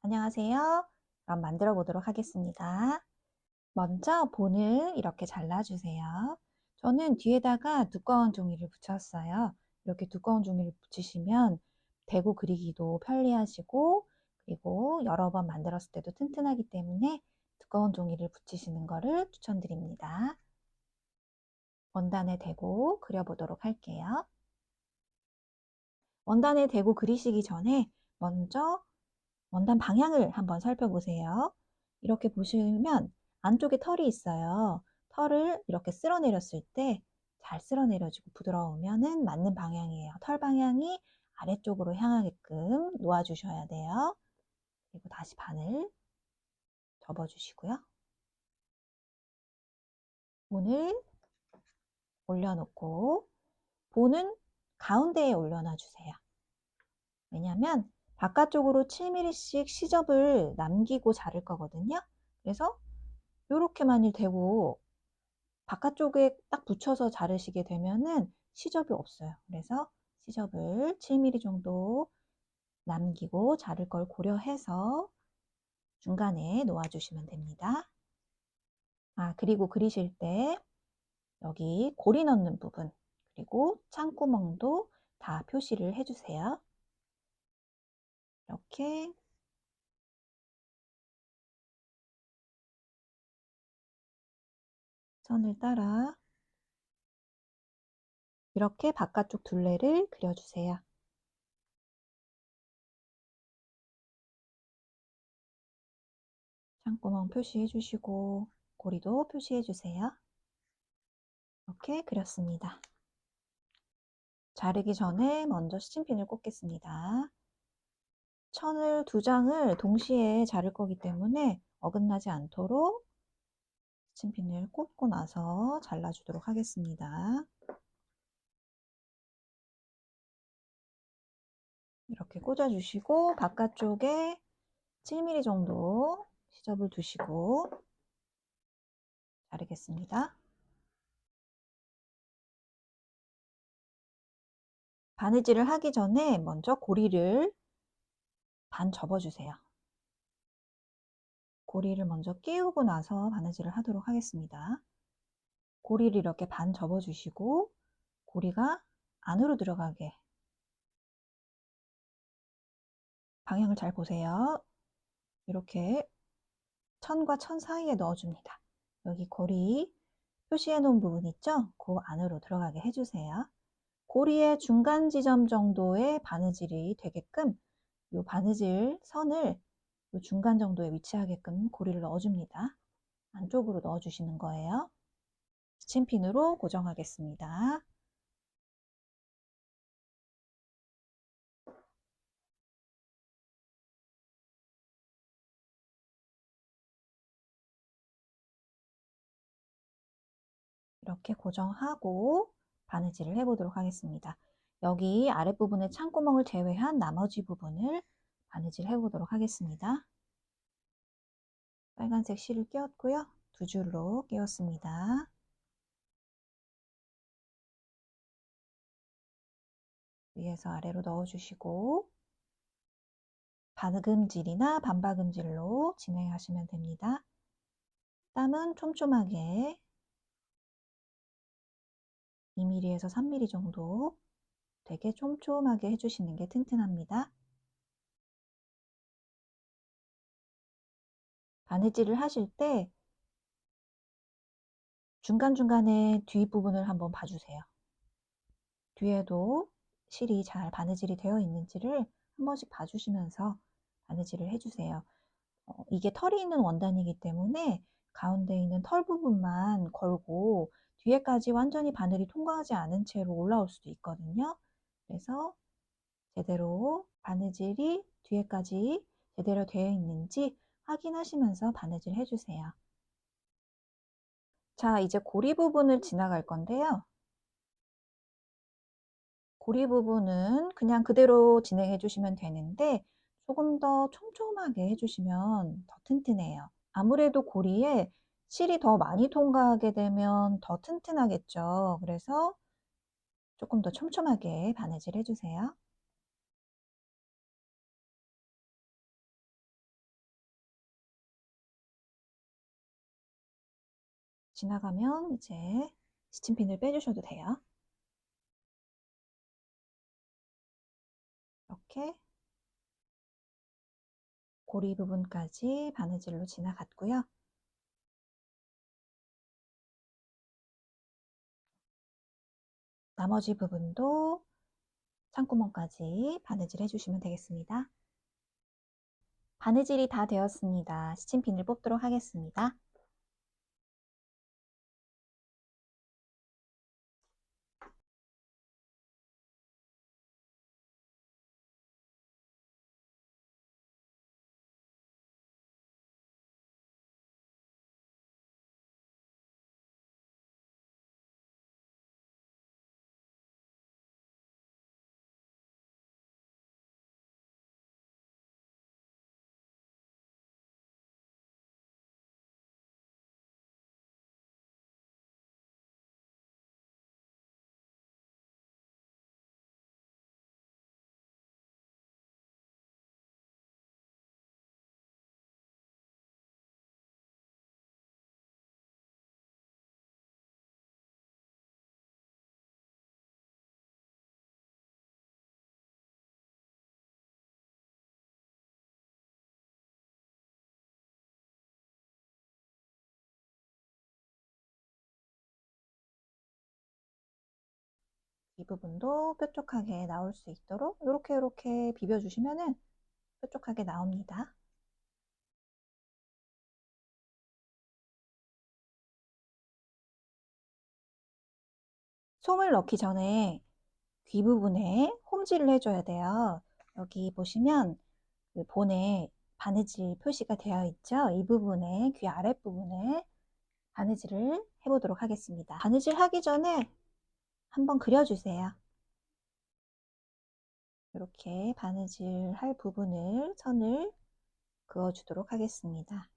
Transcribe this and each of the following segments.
안녕하세요. 그럼 만들어 보도록 하겠습니다. 먼저 본을 이렇게 잘라주세요. 저는 뒤에다가 두꺼운 종이를 붙였어요. 이렇게 두꺼운 종이를 붙이시면 대고 그리기도 편리하시고 그리고 여러 번 만들었을 때도 튼튼하기 때문에 두꺼운 종이를 붙이시는 것을 추천드립니다. 원단에 대고 그려보도록 할게요. 원단에 대고 그리시기 전에 먼저 원단 방향을 한번 살펴보세요. 이렇게 보시면 안쪽에 털이 있어요. 털을 이렇게 쓸어내렸을 때 잘 쓸어내려지고 부드러우면 맞는 방향이에요. 털 방향이 아래쪽으로 향하게끔 놓아주셔야 돼요. 그리고 다시 바늘 접어주시고요. 본을 올려놓고 본은 가운데에 올려놔 주세요. 왜냐하면 바깥쪽으로 7mm씩 시접을 남기고 자를 거거든요. 그래서 이렇게만이 되고 바깥쪽에 딱 붙여서 자르시게 되면은 시접이 없어요. 그래서 시접을 7mm 정도 남기고 자를 걸 고려해서 중간에 놓아주시면 됩니다. 그리고 그리실 때 여기 고리 넣는 부분 그리고 창구멍도 다 표시를 해주세요. 이렇게 선을 따라 이렇게 바깥쪽 둘레를 그려주세요. 창구멍 표시해 주시고 고리도 표시해 주세요. 이렇게 그렸습니다. 자르기 전에 먼저 스친핀을 꽂겠습니다. 천을 두 장을 동시에 자를 거기 때문에 어긋나지 않도록 스친핀을 꽂고 나서 잘라주도록 하겠습니다. 이렇게 꽂아주시고 바깥쪽에 7mm 정도 시접을 두시고 자르겠습니다. 바느질을 하기 전에 먼저 고리를 반 접어주세요. 고리를 먼저 끼우고 나서 바느질을 하도록 하겠습니다. 고리를 이렇게 반 접어주시고 고리가 안으로 들어가게 방향을 잘 보세요. 이렇게 천과 천 사이에 넣어줍니다. 여기 고리 표시해 놓은 부분 있죠? 그 안으로 들어가게 해주세요. 고리의 중간 지점 정도의 바느질이 되게끔 이 바느질 선을 이 중간 정도에 위치하게끔 고리를 넣어줍니다. 안쪽으로 넣어주시는 거예요. 스친핀으로 고정하겠습니다. 이렇게 고정하고 바느질을 해보도록 하겠습니다. 여기 아랫부분의 창구멍을 제외한 나머지 부분을 바느질 해보도록 하겠습니다. 빨간색 실을 끼웠고요. 두 줄로 끼웠습니다. 위에서 아래로 넣어주시고 반금질이나 반박음질로 진행하시면 됩니다. 땀은 촘촘하게 2mm에서 3mm 정도 되게 촘촘하게 해주시는 게 튼튼합니다. 바느질을 하실 때 중간중간에 뒷부분을 한번 봐주세요. 뒤에도 실이 잘 바느질이 되어 있는지를 한 번씩 봐주시면서 바느질을 해주세요. 이게 털이 있는 원단이기 때문에 가운데 있는 털 부분만 걸고 뒤에까지 완전히 바늘이 통과하지 않은 채로 올라올 수도 있거든요. 그래서 제대로 바느질이 뒤에까지 제대로 되어 있는지 확인하시면서 바느질 해주세요. 자, 이제 고리 부분을 지나갈 건데요. 고리 부분은 그냥 그대로 진행해 주시면 되는데 조금 더 촘촘하게 해주시면 더 튼튼해요. 아무래도 고리에 실이 더 많이 통과하게 되면 더 튼튼하겠죠. 그래서 조금 더 촘촘하게 바느질 해주세요. 지나가면 이제 스팀핀을 빼주셔도 돼요. 이렇게 고리 부분까지 바느질로 지나갔고요. 나머지 부분도 창구멍까지 바느질 해주시면 되겠습니다. 바느질이 다 되었습니다. 스팀핀을 뽑도록 하겠습니다. 이 부분도 뾰족하게 나올 수 있도록 이렇게 비벼주시면은 뾰족하게 나옵니다. 솜을 넣기 전에 귀 부분에 홈질을 해줘야 돼요. 여기 보시면 그 본에 바느질 표시가 되어 있죠. 이 부분에, 귀 아랫부분에 바느질을 해보도록 하겠습니다. 바느질 하기 전에 한번 그려주세요. 이렇게 바느질 할 부분을 선을 그어주도록 하겠습니다.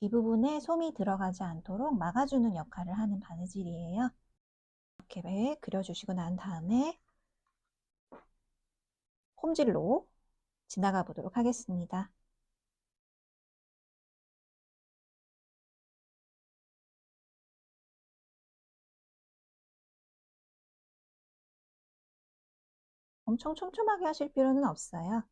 이 부분에 솜이 들어가지 않도록 막아주는 역할을 하는 바느질이에요. 이렇게 그려주시고 난 다음에 홈질로 지나가 보도록 하겠습니다. 엄청 촘촘하게 하실 필요는 없어요.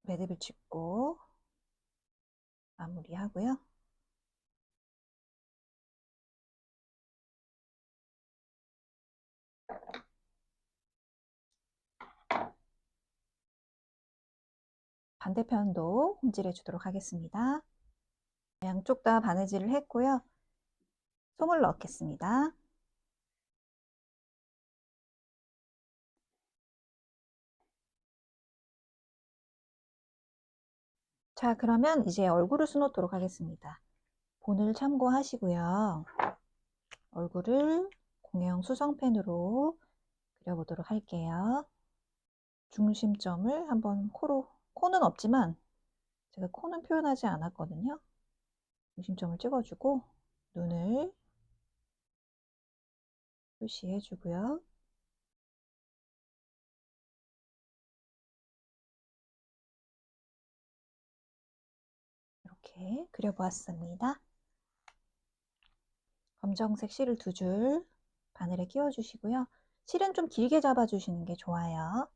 매듭을 짚고 마무리하고요. 반대편도 홈질해 주도록 하겠습니다. 양쪽 다 바느질을 했고요. 솜을 넣겠습니다. 자, 그러면 이제 얼굴을 수놓도록 하겠습니다. 본을 참고하시고요. 얼굴을 공용 수성펜으로 그려보도록 할게요. 중심점을 한번 코는 없지만 제가 코는 표현하지 않았거든요. 중심점을 찍어주고 눈을 표시해 주고요. 이렇게 그려보았습니다. 검정색 실을 2줄 바늘에 끼워 주시고요. 실은 좀 길게 잡아 주시는 게 좋아요.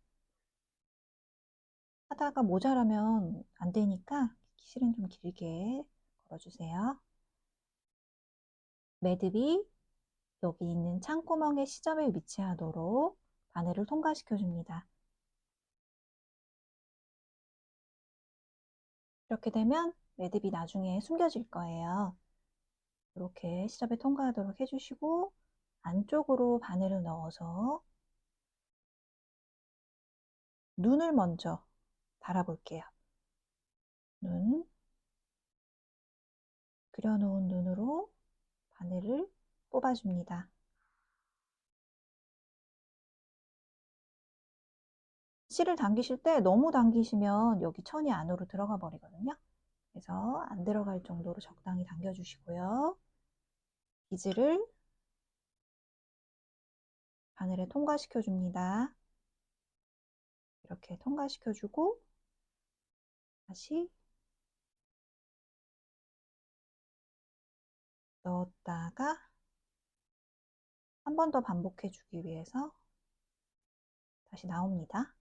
하다가 모자라면 안 되니까 실은 좀 길게 걸어주세요. 매듭이 여기 있는 창구멍의 시점에 위치하도록 바늘을 통과시켜 줍니다. 이렇게 되면 매듭이 나중에 숨겨질 거예요. 이렇게 시접에 통과하도록 해주시고 안쪽으로 바늘을 넣어서 눈을 먼저 달아볼게요. 눈, 그려놓은 눈으로 바늘을 뽑아줍니다. 실을 당기실 때 너무 당기시면 여기 천이 안으로 들어가 버리거든요. 그래서 안 들어갈 정도로 적당히 당겨주시고요. 비즈를 바늘에 통과시켜 줍니다. 이렇게 통과시켜주고 다시 넣었다가 한 번 더 반복해 주기 위해서 다시 나옵니다.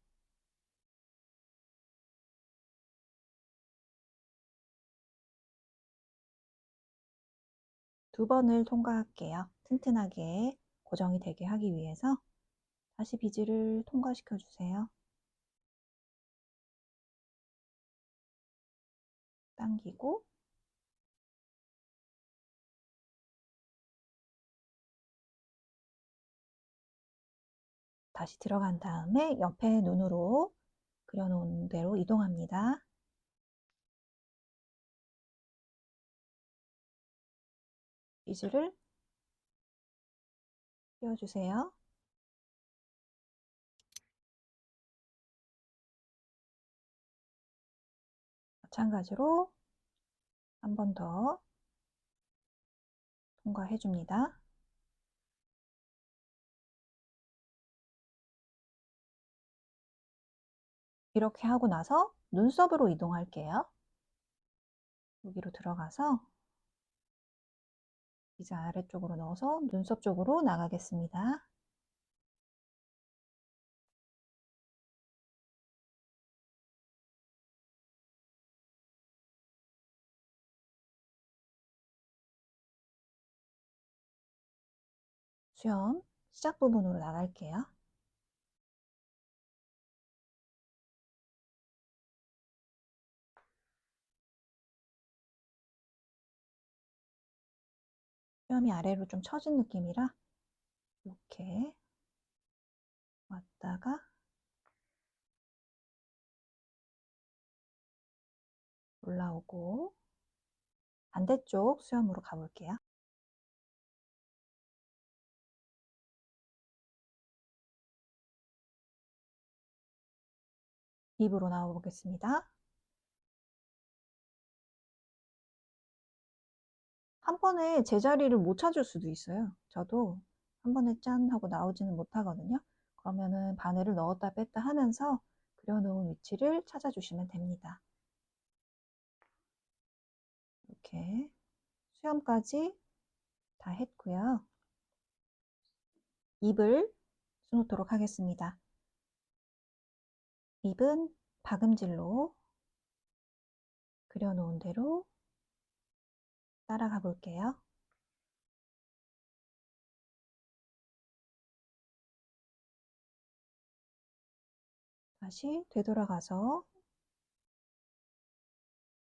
두 번을 통과할게요. 튼튼하게 고정이 되게 하기 위해서 다시 비즈를 통과시켜 주세요. 당기고 다시 들어간 다음에 옆에 눈으로 그려놓은 대로 이동합니다. 비즈를 띄워주세요. 마찬가지로 한 번 더 통과해 줍니다. 이렇게 하고 나서 눈썹으로 이동할게요. 여기로 들어가서 비즈 아래쪽으로 넣어서 눈썹 쪽으로 나가겠습니다. 수염 시작 부분으로 나갈게요. 수염이 아래로 좀 처진 느낌이라 이렇게 왔다가 올라오고 반대쪽 수염으로 가볼게요. 입으로 나와보겠습니다. 한 번에 제자리를 못 찾을 수도 있어요. 저도 한 번에 짠 하고 나오지는 못하거든요. 그러면은 바늘을 넣었다 뺐다 하면서 그려놓은 위치를 찾아주시면 됩니다. 이렇게 수염까지 다 했고요. 입을 수놓도록 하겠습니다. 입은 박음질로 그려놓은 대로 따라가 볼게요.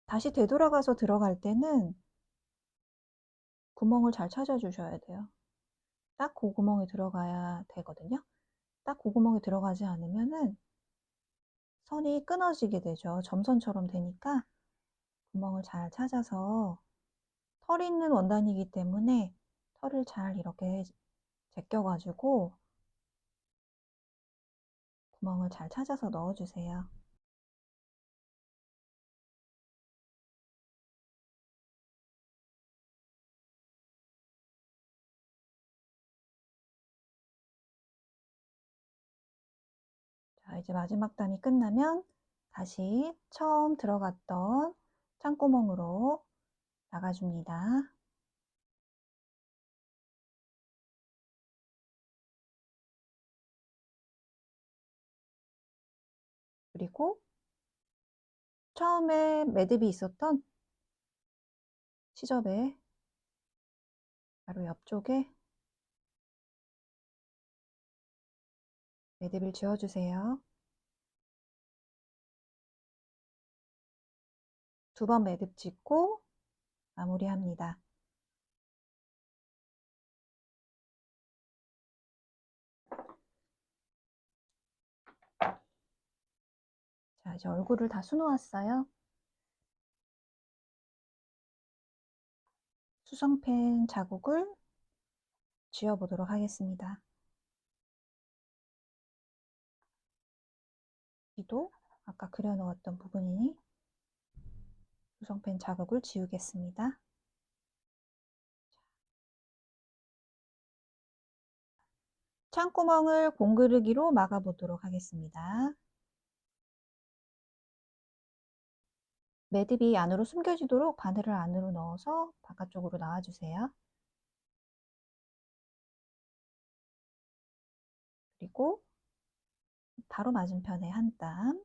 다시 되돌아가서 들어갈 때는 구멍을 잘 찾아주셔야 돼요. 딱 그 구멍에 들어가야 되거든요. 딱 그 구멍에 들어가지 않으면은 선이 끊어지게 되죠. 점선처럼 되니까 구멍을 잘 찾아서 털이 있는 원단이기 때문에 털을 잘 이렇게 제껴가지고 구멍을 잘 찾아서 넣어주세요. 자, 이제 마지막 단이 끝나면 다시 처음 들어갔던 창구멍으로 나가줍니다. 그리고 처음에 매듭이 있었던 시접에 바로 옆쪽에 매듭을 지어주세요. 두 번 매듭 짓고 마무리합니다. 자, 이제 얼굴을 다 수놓았어요. 수성펜 자국을 지워보도록 하겠습니다. 여기도 아까 그려놓았던 부분이니 수성펜 자국을 지우겠습니다. 창구멍을 공그르기로 막아보도록 하겠습니다. 매듭이 안으로 숨겨지도록 바늘을 안으로 넣어서 바깥쪽으로 나와주세요. 그리고 바로 맞은편에 한 땀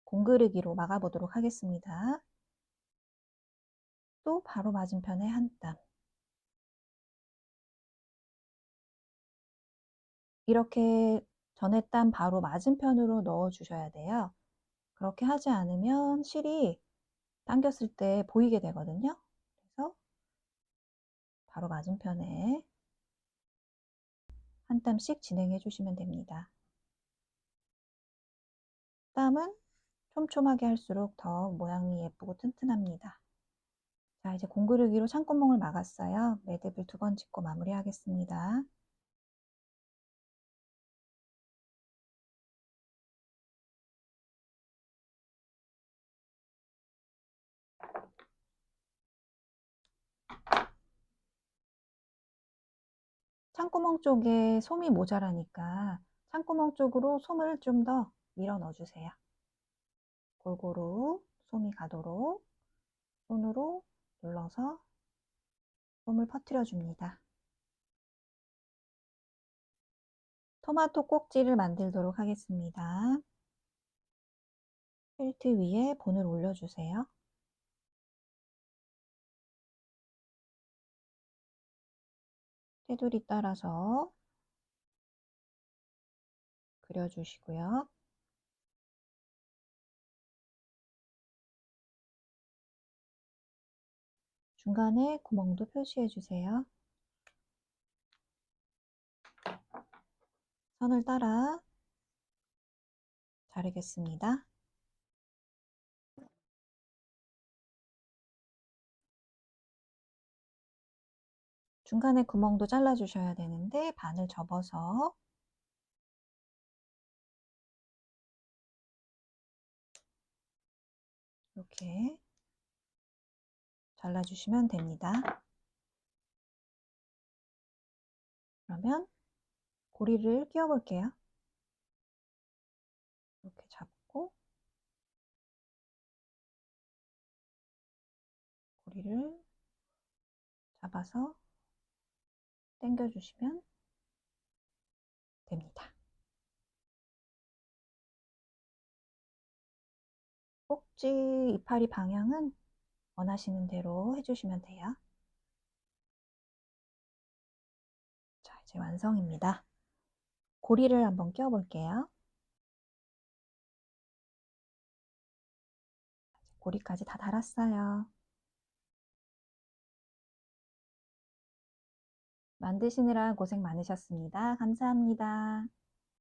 공그르기로 막아보도록 하겠습니다. 또 바로 맞은편에 한 땀. 이렇게 전에 땀 바로 맞은편으로 넣어 주셔야 돼요. 그렇게 하지 않으면 실이 당겼을 때 보이게 되거든요. 그래서 바로 맞은편에 한 땀씩 진행해 주시면 됩니다. 땀은 촘촘하게 할수록 더 모양이 예쁘고 튼튼합니다. 자, 이제 공구르기로 창구멍을 막았어요. 매듭을 2번 짚고 마무리하겠습니다. 창구멍 쪽에 솜이 모자라니까 창구멍 쪽으로 솜을 좀 더 밀어 넣어주세요. 골고루 솜이 가도록 손으로 눌러서 솜을 퍼뜨려 줍니다. 토마토 꼭지를 만들도록 하겠습니다. 펠트 위에 본을 올려주세요. 테두리 따라서 그려주시고요. 중간에 구멍도 표시해 주세요. 선을 따라 자르겠습니다. 중간에 구멍도 잘라 주셔야 되는데 반을 접어서 이렇게 잘라주시면 됩니다. 그러면 고리를 끼워 볼게요. 이렇게 잡고 고리를 잡아서 당겨 주시면 됩니다. 꼭지 이파리 방향은 원하시는 대로 해주시면 돼요. 자, 이제 완성입니다. 고리를 한번 끼워 볼게요. 고리까지 다 달았어요. 만드시느라 고생 많으셨습니다. 감사합니다.